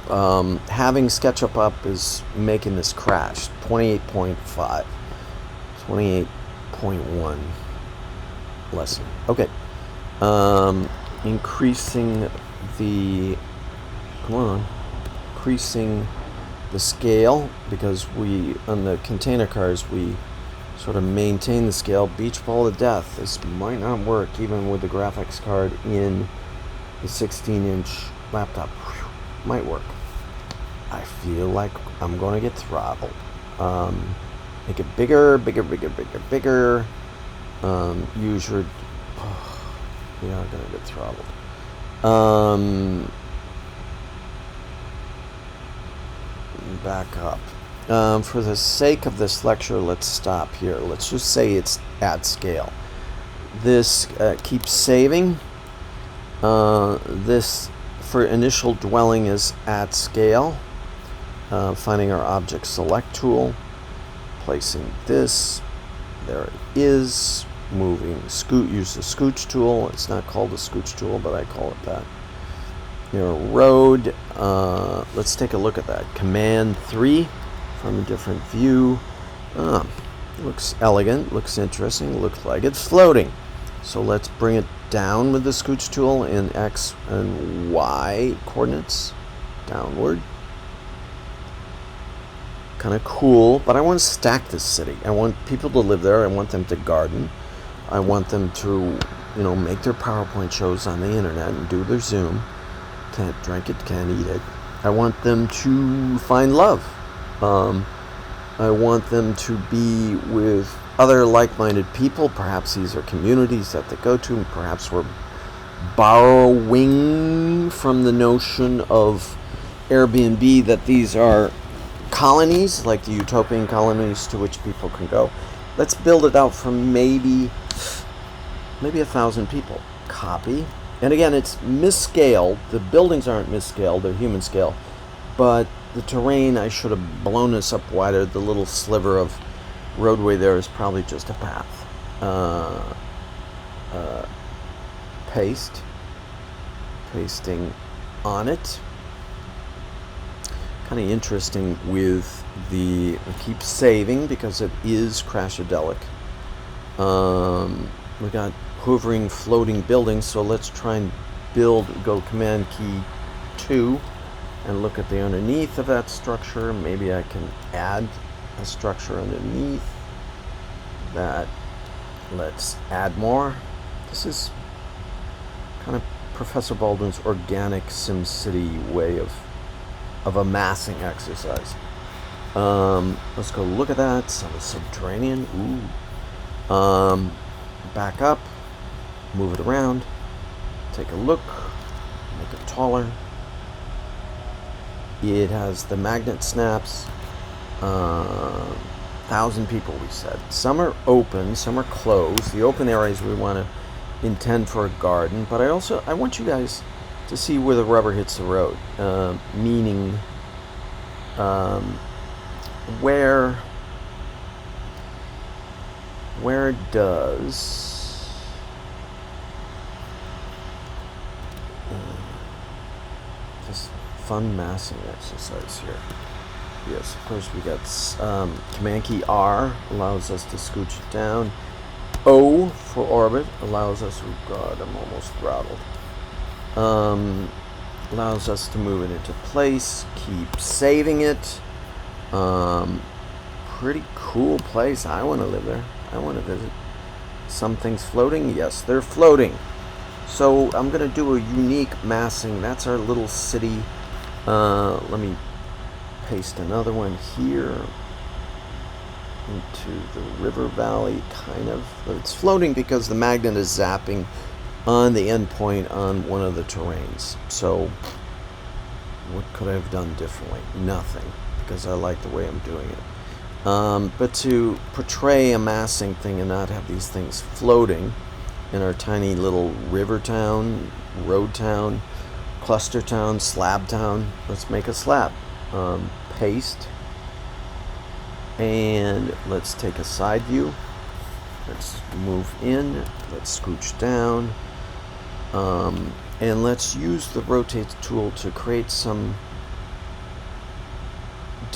Having SketchUp up is making this crash. 28.5. 28.1 lesson. Okay. Increasing the... Come on. Increasing the scale, because we, on the container cars, we sort of maintain the scale. Beach ball to death. This might not work even with the graphics card in the 16-inch laptop. Whew, might work. I feel like I'm going to get throttled. Make it bigger, bigger, bigger, bigger, bigger. Use your... we are going to get throttled. Back up. For the sake of this lecture, let's stop here. Let's just say it's at scale. This keeps saving. This for initial dwelling is at scale. Finding our object select tool, placing this, there it is, moving, use the Scooch tool. It's not called a Scooch tool, but I call it that. Your road, let's take a look at that. Command 3 from a different view. Looks elegant, looks interesting, looks like it's floating. So let's bring it down with the Scooch tool in X and Y coordinates, downward. Kind of cool, but I want to stack this city. I want people to live there. I want them to garden. I want them to, make their PowerPoint shows on the internet and do their Zoom. Can't drink it, can't eat it. I want them to find love. I want them to be with other like-minded people. Perhaps these are communities that they go to. Perhaps we're borrowing from the notion of Airbnb that these are colonies, like the utopian colonies to which people can go. Let's build it out from maybe 1,000 people. Copy. And again, it's misscaled. The buildings aren't misscaled, they're human scale. But the terrain, I should have blown this up wider. The little sliver of roadway there is probably just a path. Pasting on it. Kind of interesting with the keep saving because it is crashadelic. We got hovering floating buildings, so let's try and go command key 2 and look at the underneath of that structure. Maybe I can add a structure underneath that. Let's add more. This is kind of Professor Baldwin's organic SimCity way of amassing exercise. Let's go look at that. Some subterranean. Ooh. Back up. Move it around. Take a look. Make it taller. It has the magnet snaps. 1,000 people, we said. Some are open, some are closed. The open areas we want to intend for a garden, but I want you guys to see where the rubber hits the road, meaning where does this fun massing exercise here? Yes, of course we got command key R allows us to scooch it down. O for orbit allows us, oh god, I'm almost throttled. Allows us to move it into place. Keep saving it. Pretty cool place. I want to live there. I want to visit. Some things floating. Yes, they're floating. So I'm going to do a unique massing. That's our little city. Let me paste another one here into the river valley, kind of. But it's floating because the magnet is zapping on the endpoint on one of the terrains. So what could I have done differently? Nothing, because I like the way I'm doing it. But to portray a massing thing and not have these things floating in our tiny little river town, road town, cluster town, slab town, let's make a slab. Paste. And let's take a side view. Let's move in. Let's scooch down. And let's use the rotate tool to create some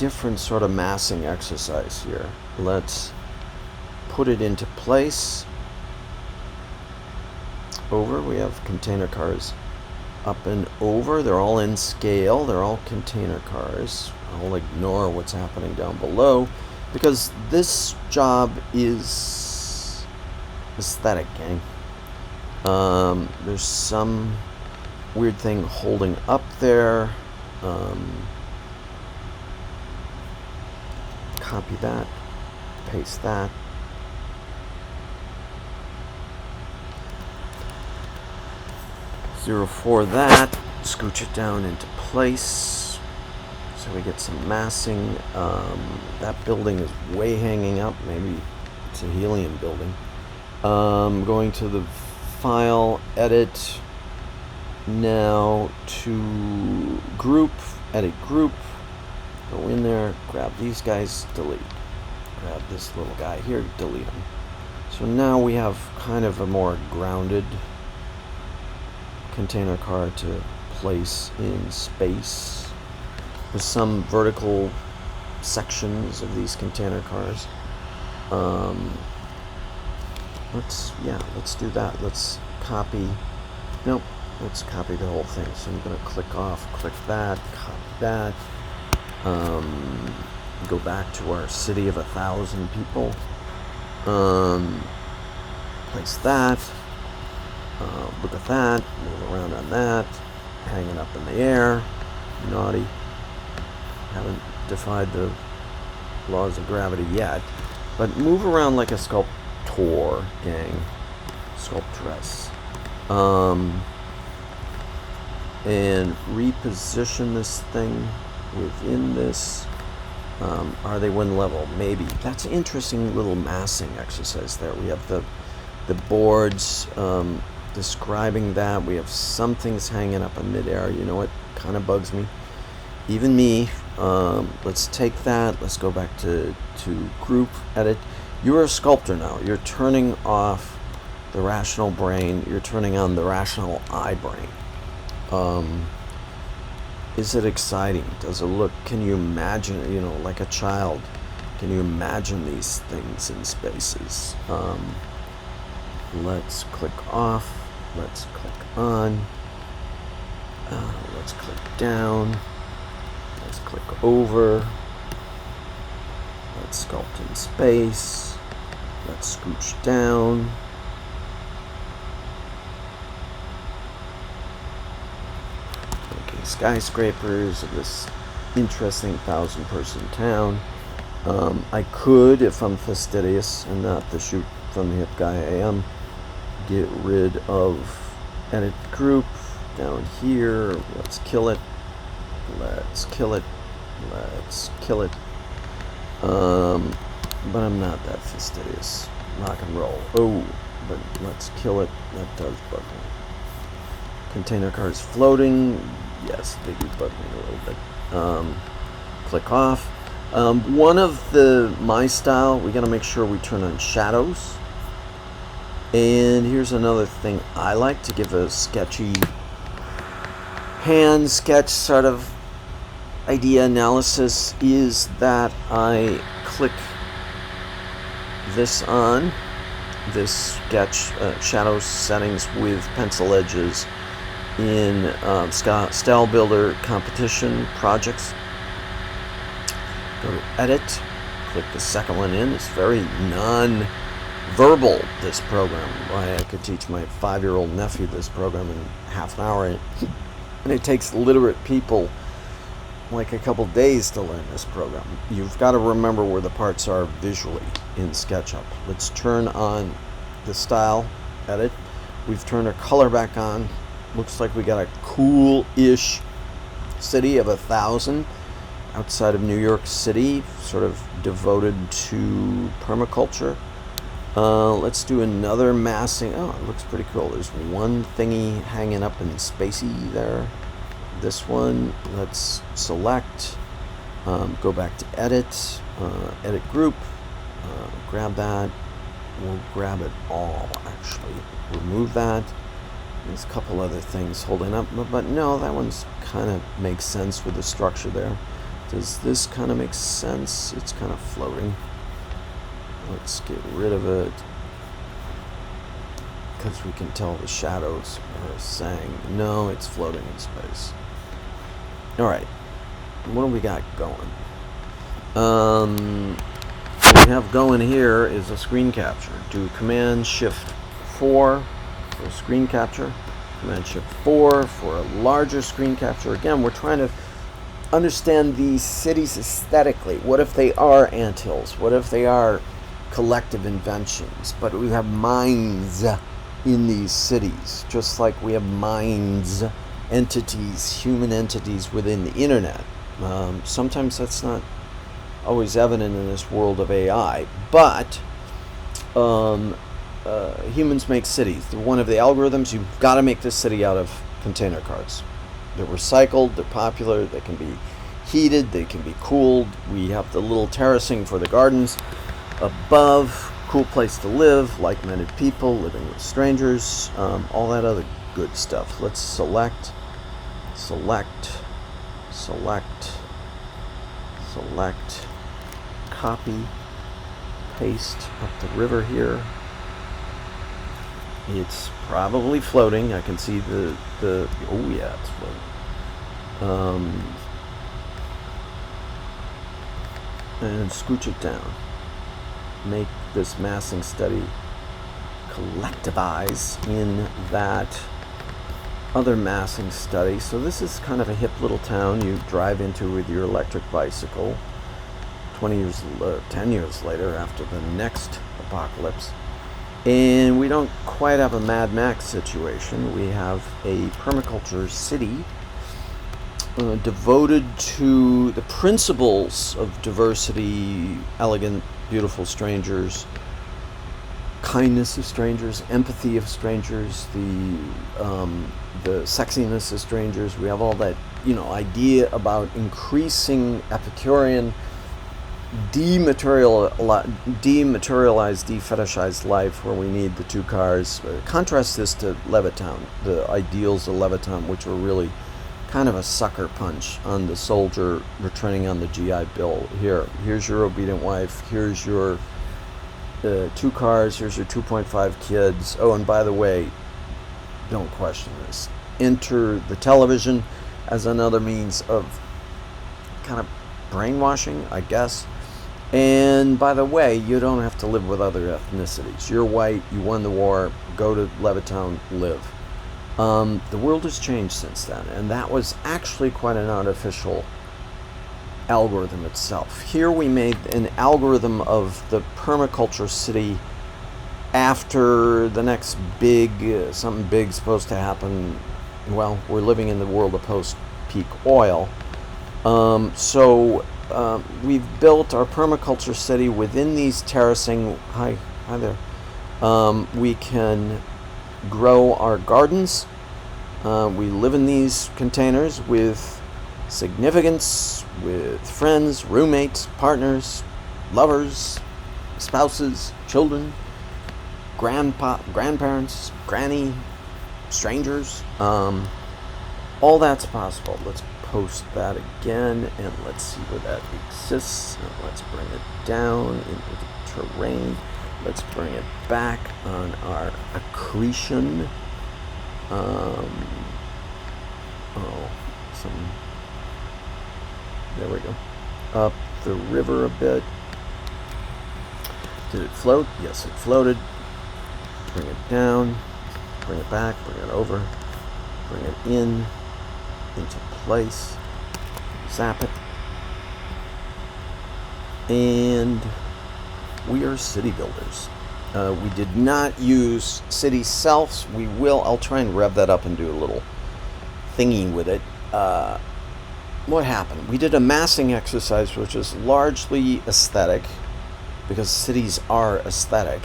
different sort of massing exercise here. Let's put it into place. Over, we have container cars up and over. They're all in scale. They're all container cars. I'll ignore what's happening down below because this job is aesthetic, gang. There's some weird thing holding up there. Copy that, paste that. Zero four that, scooch it down into place so we get some massing. That building is way hanging up. Maybe it's a helium building. Going to the file, edit, now to group, edit group, go in there, grab these guys, delete. Grab this little guy here, delete him. So now we have kind of a more grounded container car to place in space with some vertical sections of these container cars. Let's do that. Let's copy. Nope. Let's copy the whole thing. So I'm going to click off, click that, copy that. Go back to our city of 1,000 people. Place that. Look at that. Move around on that. Hanging up in the air. Naughty. Haven't defied the laws of gravity yet. But move around like a sculptor, gang. Sculptress. And reposition this thing within this. Are they one level? Maybe. That's an interesting little massing exercise there. We have the boards describing that. We have some things hanging up in midair. You know what kind of bugs me? Even me. Let's take that. Let's go back to group, edit. You're a sculptor now. You're turning off the rational brain. You're turning on the rational eye brain. Is it exciting? Does it look, can you imagine, like a child, can you imagine these things in spaces? Let's click off, let's click on, let's click down, let's click over, let's sculpt in space, let's scooch down. Skyscrapers of this interesting 1,000-person town. I could, if I'm fastidious and not the shoot from the hip guy I am, get rid of edit group down here. Let's kill it. Let's kill it. Let's kill it. But I'm not that fastidious. Rock and roll. Oh, but let's kill it. That does bug me. Container cars floating. Yes, they do bug me a little bit. Click off. One of my style, we gotta make sure we turn on shadows. And here's another thing I like to give a sketchy hand sketch sort of idea analysis is that I click this on, this sketch shadow settings with pencil edges in Style Builder competition projects. Go to edit, click the second one in. It's very non-verbal, this program. Why I could teach my 5-year-old nephew this program in half an hour, and it takes literate people like a couple days to learn this program. You've got to remember where the parts are visually in SketchUp. Let's turn on the style, edit. We've turned our color back on. Looks like we got a cool-ish city of 1,000 outside of New York City, sort of devoted to permaculture. Let's do another massing. Oh, it looks pretty cool. There's one thingy hanging up in spacey there. This one, let's select, go back to edit, edit group, grab that. We'll grab it all, actually. Remove that. There's a couple other things holding up, but no, that one's kind of makes sense with the structure there. Does this kind of make sense? It's kind of floating. Let's get rid of it, because we can tell the shadows are saying, no, it's floating in space. Alright, what do we got going? What we have going here is a screen capture. Do Command-Shift-4 for screen capture. Command-Shift-4 for a larger screen capture. Again, we're trying to understand these cities aesthetically. What if they are anthills? What if they are collective inventions? But we have minds in these cities, just like we have minds, entities, human entities within the internet. Sometimes that's not always evident in this world of AI, but humans make cities. One of the algorithms, you've got to make this city out of container cards. They're recycled, they're popular, they can be heated, they can be cooled. We have the little terracing for the gardens above, cool place to live, like-minded people, living with strangers, all that other good stuff. Let's select, copy, paste up the river here. It's probably floating. I can see the oh yeah, it's floating. And scooch it down. Make this massing study collectivize in that other massing study. So this is kind of a hip little town you drive into with your electric bicycle 10 years later, after the next apocalypse. And we don't quite have a Mad Max situation. We have a permaculture city devoted to the principles of diversity, elegant, beautiful strangers, kindness of strangers, empathy of strangers, the sexiness of strangers. We have all that, idea about increasing Epicurean, dematerialized, defetishized life, where we need the two cars. Contrast this to Levittown, the ideals of Levittown, which were really kind of a sucker punch on the soldier returning on the GI Bill. Here's your obedient wife, here's your 2 cars, here's your 2.5 kids. Oh, and by the way, don't question this. Enter the television as another means of kind of brainwashing, I guess. And by the way, you don't have to live with other ethnicities. You're white, you won the war, go to Levittown, live. The world has changed since then, and that was actually quite an artificial algorithm itself. Here we made an algorithm of the permaculture city after the next something big supposed to happen. Well, we're living in the world of post-peak oil. We've built our permaculture city within these terracing. Hi there. We can grow our gardens. We live in these containers with significance, with friends, roommates, partners, lovers, spouses, children, grandparents, granny, strangers. All that's possible. Let's post that again, and let's see where that exists. And let's bring it down into the terrain. Let's bring it back on our accretion. There we go. Up the river a bit. Did it float? Yes, it floated. Bring it down. Bring it back. Bring it over. Bring it into place. Zap it. And we are city builders. We did not use city selves. I'll try and rev that up and do a little thingy with it. What happened? We did a massing exercise, which is largely aesthetic, because cities are aesthetic.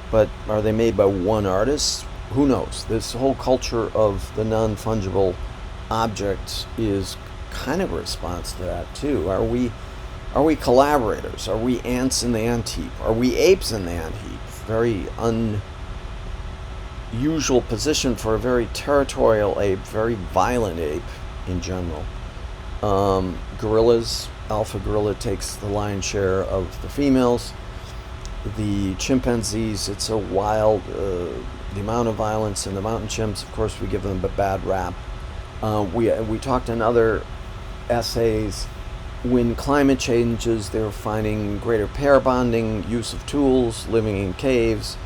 But are they made by one artist? Who knows? This whole culture of the non-fungible object is kind of a response to that too. Are we collaborators? Are we ants in the ant heap? Are we apes in the ant heap? Very unusual position for a very territorial ape, very violent ape in general. Gorillas, alpha gorilla takes the lion's share of the females. The chimpanzees, it's a wild, the amount of violence, and the mountain chimps, of course, we give them a bad rap. We talked in other essays, when climate changes, they're finding greater pair bonding, use of tools, living in caves,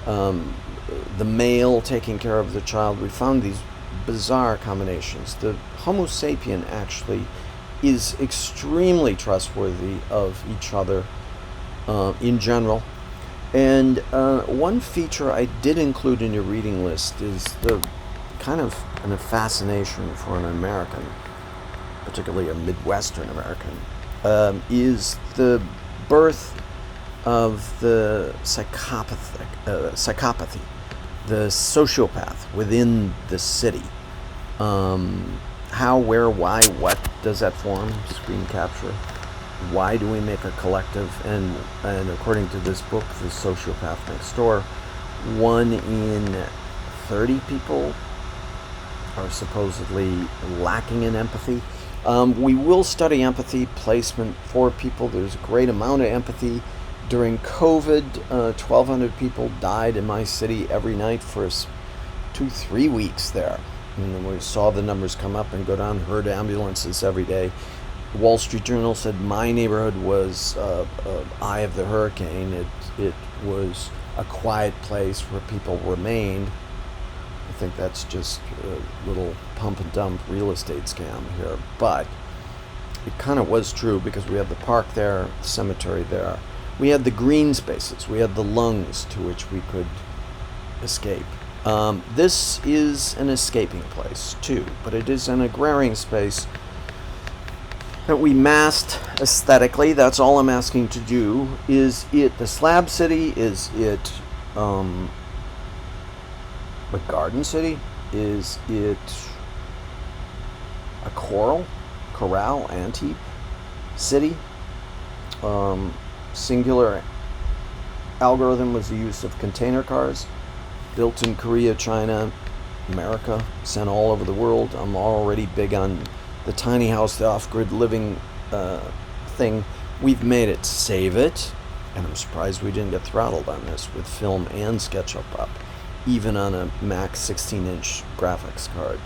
the male taking care of the child. We found these bizarre combinations. The Homo sapien actually is extremely trustworthy of each other in general. And one feature I did include in your reading list is the kind of a fascination for an American, particularly a Midwestern American, is the birth of the psychopathy, the sociopath within the city. How, where, why, what does that form? Screen capture. Why do we make a collective? And according to this book, The Sociopath Next Door, 1 in 30 people are supposedly lacking in empathy. We will study empathy placement for people. There's a great amount of empathy. During COVID, 1,200 people died in my city every night for 2-3 weeks there. And we saw the numbers come up and go down, heard ambulances every day. The Wall Street Journal said my neighborhood was eye of the hurricane. It was a quiet place where people remained. I think that's just a little pump and dump real estate scam here. But it kind of was true because we had the park there, the cemetery there. We had the green spaces. We had the lungs to which we could escape. This is an escaping place too, but it is an agrarian space that we masked aesthetically. That's all I'm asking to do. Is it the slab city? Is it a garden city? Is it a corral, ante city? Singular algorithm was the use of container cars, built in Korea, China, America, sent all over the world. I'm already big on the tiny house, the off-grid living thing. We've made it. Save it. And I'm surprised we didn't get throttled on this with film and SketchUp up, even on a Mac 16-inch graphics card.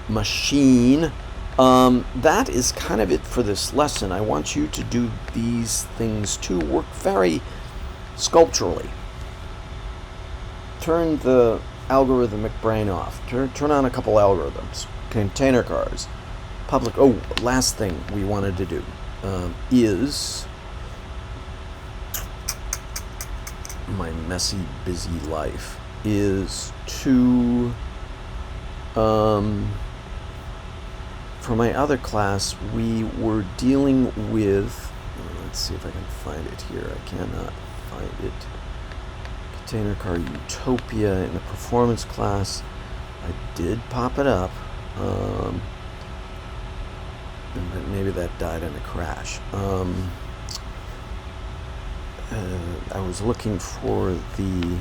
Machine. That is kind of it for this lesson. I want you to do these things too. Work very sculpturally. Turn the algorithmic brain off. Turn on a couple algorithms. Container cars. Public. Oh, last thing we wanted to do is my messy, busy life is to for my other class, we were dealing with, let's see if I can find it here. I cannot find it. Container car utopia in the performance class. I did pop it up. But maybe that died in a crash. I was looking for the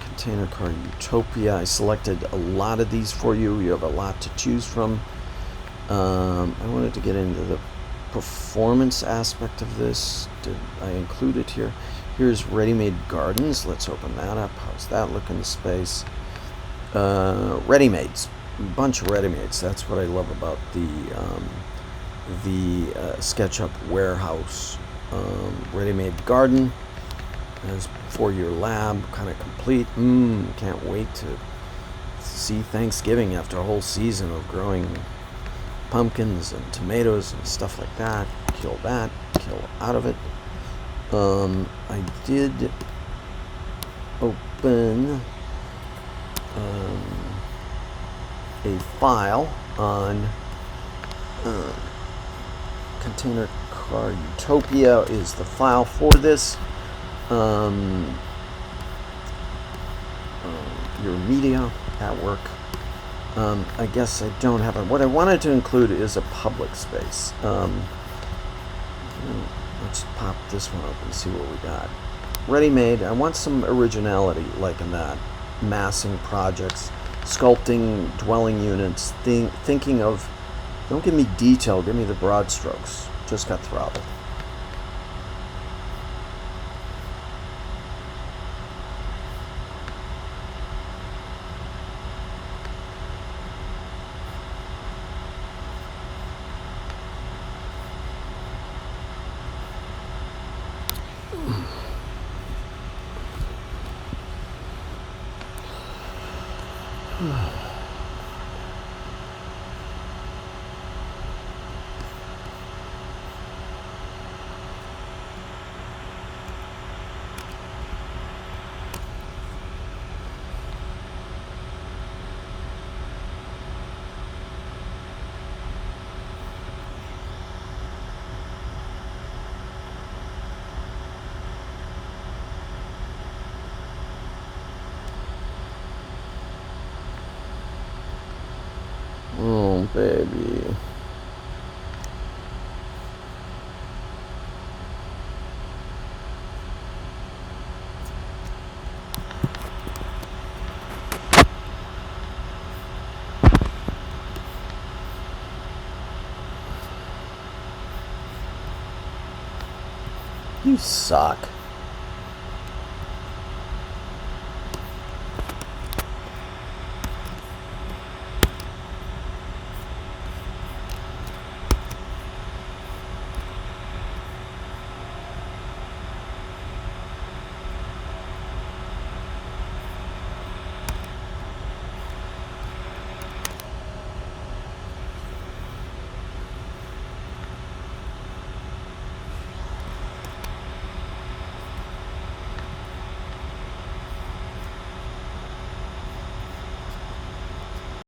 container car utopia. I selected a lot of these for you. You have a lot to choose from. I wanted to get into the performance aspect of this. Did I include it here? Here's ready-made gardens. Let's open that up. How's that look in the space? Ready-mades. A bunch of ready-mades. That's what I love about the SketchUp warehouse. Ready-made garden. As for your lab, kind of complete. Can't wait to see Thanksgiving after a whole season of growing pumpkins and tomatoes and stuff like that. Kill that. Kill out of it. I did open a file on container car utopia is the file for this. Your media at work. I guess I don't have it. What I wanted to include is a public space. Let's pop this one open and see what we got. Ready-made. I want some originality, like in that. Massing projects, sculpting dwelling units, thinking of Don't give me detail, give me the broad strokes. Just got throttled. Oh, baby. You suck.